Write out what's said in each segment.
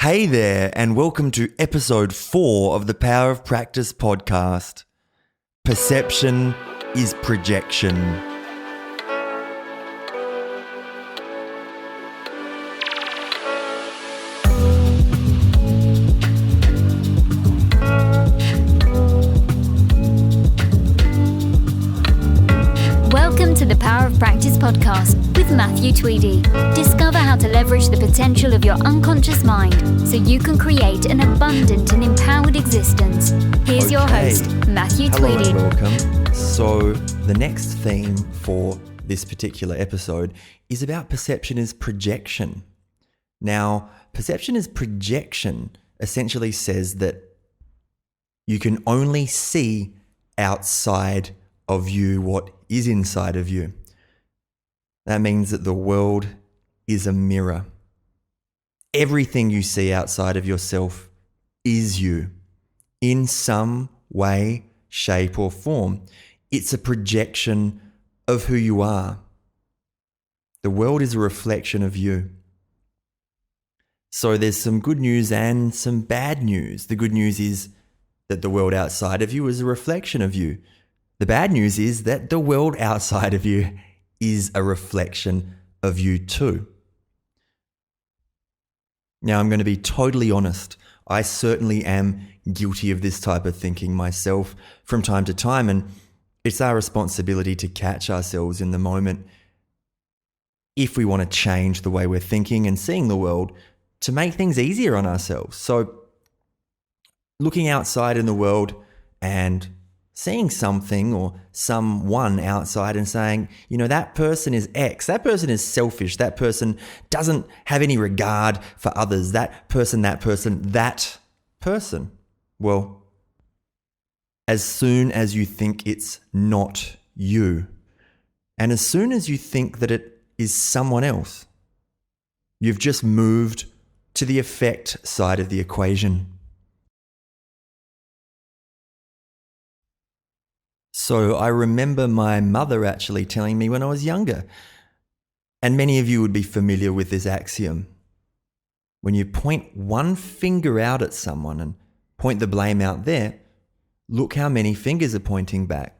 Hey there, and welcome to episode 4 of the Power of Practice podcast. Perception is projection. Welcome to the Power of Practice podcast with Matthew Tweedy. Discover how to leverage the potential of your unconscious mind so you can create an abundant and empowered existence. Here's your host, Matthew Tweedy. Hello and welcome. So the next theme for this particular episode is about perception as projection. Now, perception as projection essentially says that you can only see outside of you what is inside of you. That means that the world is a mirror. Everything you see outside of yourself is you in some way, shape, or form. It's a projection of who you are. The world is a reflection of you. So there's some good news and some bad news. The good news is that the world outside of you is a reflection of you. The bad news is that the world outside of you is a reflection of you too. Now, I'm going to be totally honest. I certainly am guilty of this type of thinking myself from time to time, and it's our responsibility to catch ourselves in the moment if we want to change the way we're thinking and seeing the world to make things easier on ourselves. So, looking outside in the world and seeing something or someone outside and saying, you know, that person is X, that person is selfish, that person doesn't have any regard for others, that person. Well, as soon as you think it's not you, and as soon as you think that it is someone else, you've just moved to the effect side of the equation. So I remember my mother actually telling me when I was younger, and many of you would be familiar with this axiom. When you point one finger out at someone and point the blame out there, look how many fingers are pointing back.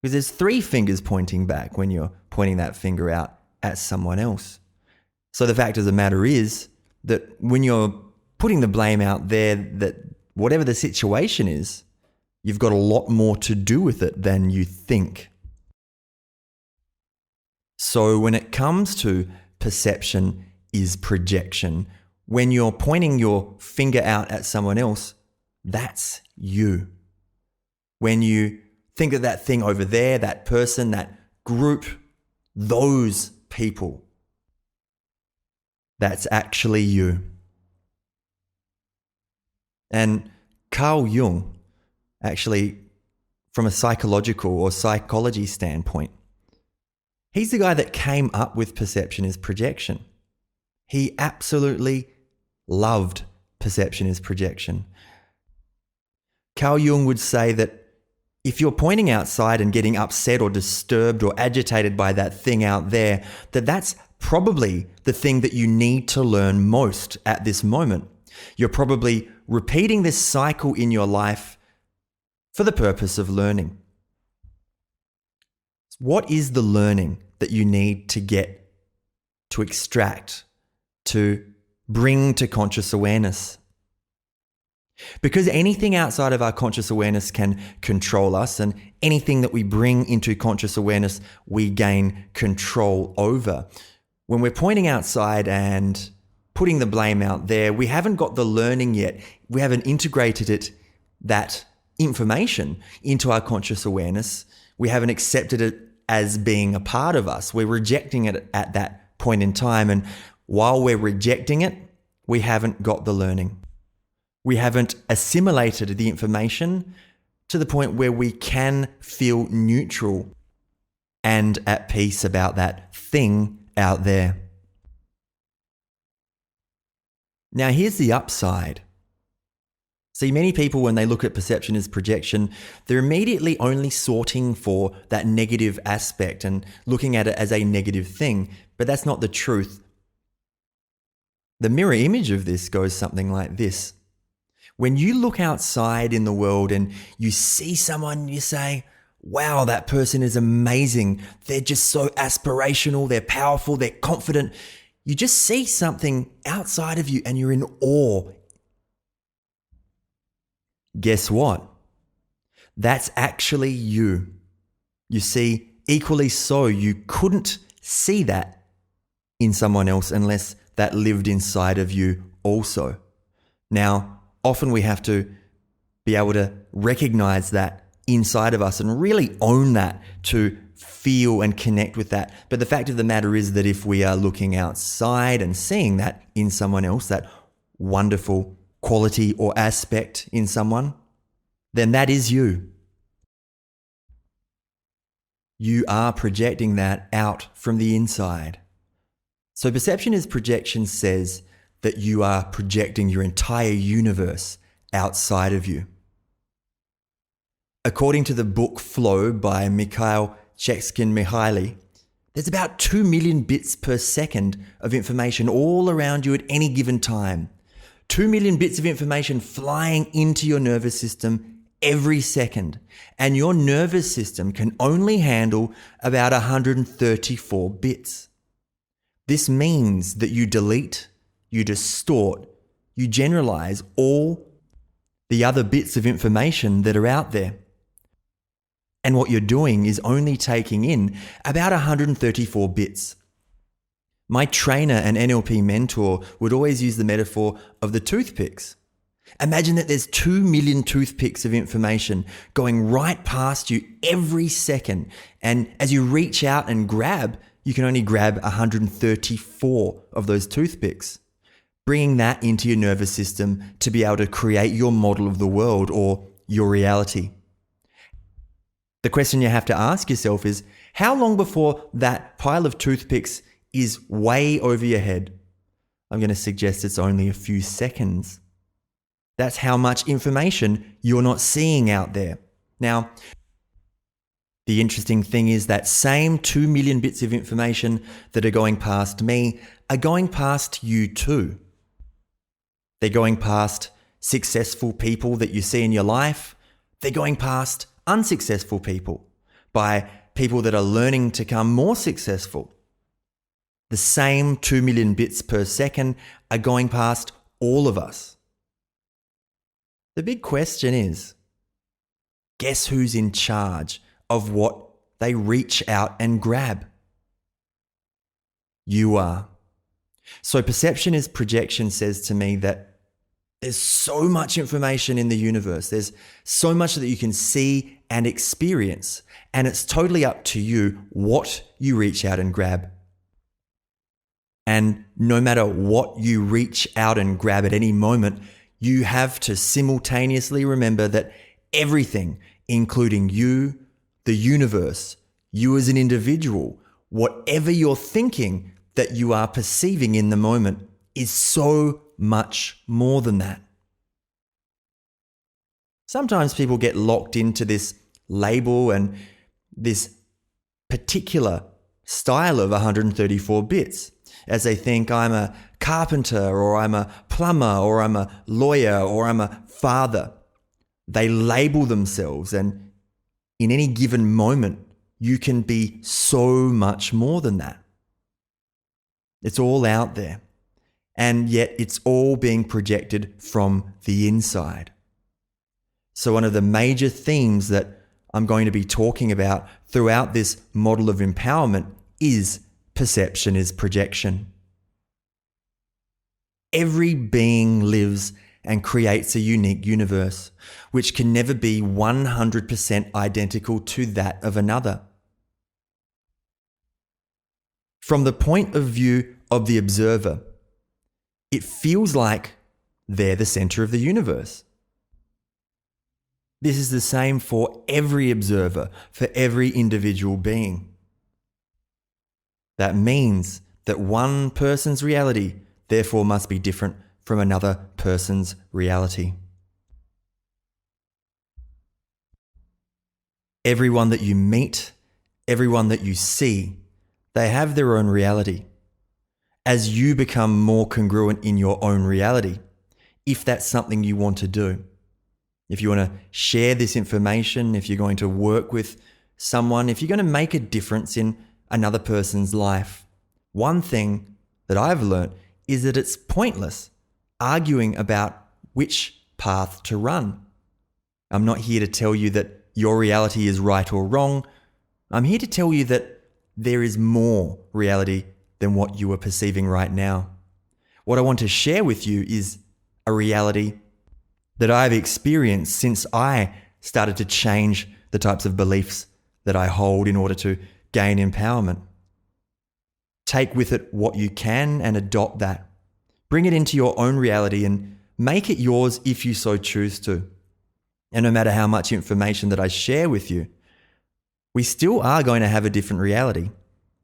Because there's 3 fingers pointing back when you're pointing that finger out at someone else. So the fact of the matter is that when you're putting the blame out there, that whatever the situation is, you've got a lot more to do with it than you think. So when it comes to perception is projection, when you're pointing your finger out at someone else, that's you. When you think of that thing over there, that person, that group, those people, that's actually you. And Carl Jung, actually, from a psychological or psychology standpoint, he's the guy that came up with perception as projection. He absolutely loved perception as projection. Carl Jung would say that if you're pointing outside and getting upset or disturbed or agitated by that thing out there, that's probably the thing that you need to learn most at this moment. You're probably repeating this cycle in your life for the purpose of learning. What is the learning that you need to get, to extract, to bring to conscious awareness? Because anything outside of our conscious awareness can control us, and anything that we bring into conscious awareness, we gain control over. When we're pointing outside and putting the blame out there, we haven't got the learning yet. We haven't integrated that information into our conscious awareness. We haven't accepted it as being a part of us. We're rejecting it at that point in time. And while we're rejecting it, we haven't got the learning. We haven't assimilated the information to the point where we can feel neutral and at peace about that thing out there. Now, here's the upside. See, many people, when they look at perception as projection, they're immediately only sorting for that negative aspect and looking at it as a negative thing. But that's not the truth. The mirror image of this goes something like this. When you look outside in the world and you see someone, you say, wow, that person is amazing. They're just so aspirational. They're powerful. They're confident. You just see something outside of you and you're in awe. Guess what? That's actually you. You see, equally so, you couldn't see that in someone else unless that lived inside of you also. Now, often we have to be able to recognize that inside of us and really own that to feel and connect with that. But the fact of the matter is that if we are looking outside and seeing that in someone else, that wonderful quality or aspect in someone, then that is you. You are projecting that out from the inside. So perception is projection says that you are projecting your entire universe outside of you. According to the book Flow by Mikhail Csikszentmihalyi, there's about 2 million bits per second of information all around you at any given time. 2 million bits of information flying into your nervous system every second. And your nervous system can only handle about 134 bits. This means that you delete, you distort, you generalize all the other bits of information that are out there. And what you're doing is only taking in about 134 bits. My trainer and NLP mentor would always use the metaphor of the toothpicks. Imagine that there's 2 million toothpicks of information going right past you every second. And as you reach out and grab, you can only grab 134 of those toothpicks, bringing that into your nervous system to be able to create your model of the world or your reality. The question you have to ask yourself is, how long before that pile of toothpicks is way over your head? I'm going to suggest it's only a few seconds. That's how much information you're not seeing out there. Now, the interesting thing is that same 2 million bits of information that are going past me are going past you too. They're going past successful people that you see in your life. They're going past unsuccessful people, by people that are learning to become more successful. The same 2 million bits per second are going past all of us. The big question is, guess who's in charge of what they reach out and grab? You are. So perception is projection says to me that there's so much information in the universe. There's so much that you can see and experience. And it's totally up to you what you reach out and grab. And no matter what you reach out and grab at any moment, you have to simultaneously remember that everything, including you, the universe, you as an individual, whatever you're thinking that you are perceiving in the moment is so much more than that. Sometimes people get locked into this label and this particular style of 134 bits as they think I'm a carpenter or I'm a plumber or I'm a lawyer or I'm a father. They label themselves, and in any given moment, you can be so much more than that. It's all out there. And yet it's all being projected from the inside. So one of the major themes that I'm going to be talking about throughout this model of empowerment is perception is projection. Every being lives and creates a unique universe, which can never be 100% identical to that of another. From the point of view of the observer, it feels like they're the center of the universe. This is the same for every observer, for every individual being. That means that one person's reality, therefore, must be different from another person's reality. Everyone that you meet, everyone that you see, they have their own reality. as you become more congruent in your own reality, if that's something you want to do. If you want to share this information, if you're going to work with someone, if you're going to make a difference in another person's life, one thing that I've learned is that it's pointless arguing about which path to run. I'm not here to tell you that your reality is right or wrong. I'm here to tell you that there is more reality than what you are perceiving right now. What I want to share with you is a reality that I've experienced since I started to change the types of beliefs that I hold in order to gain empowerment. Take with it what you can and adopt that. Bring it into your own reality and make it yours if you so choose to. And no matter how much information that I share with you, we still are going to have a different reality.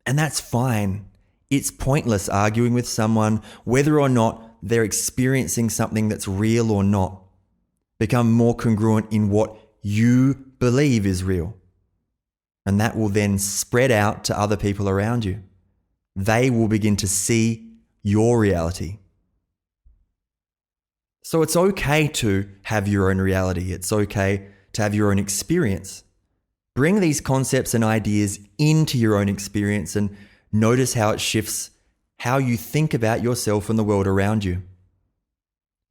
And that's fine. It's pointless arguing with someone whether or not they're experiencing something that's real or not. Become more congruent in what you believe is real. And that will then spread out to other people around you. They will begin to see your reality. So it's okay to have your own reality. It's okay to have your own experience. Bring these concepts and ideas into your own experience and notice how it shifts how you think about yourself and the world around you.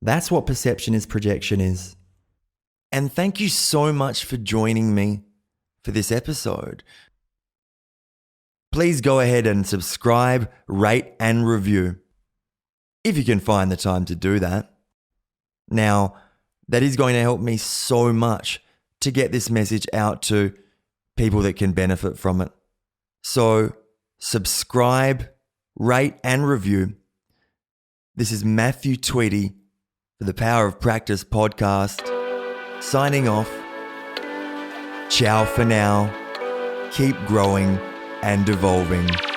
That's what perception is projection is. And thank you so much for joining me for this episode. Please go ahead and subscribe, rate, and review if you can find the time to do that. Now, that is going to help me so much to get this message out to people that can benefit from it. So, subscribe, rate, and review. This is Matthew Tweedy for the Power of Practice podcast. Signing off. Ciao for now. Keep growing and evolving.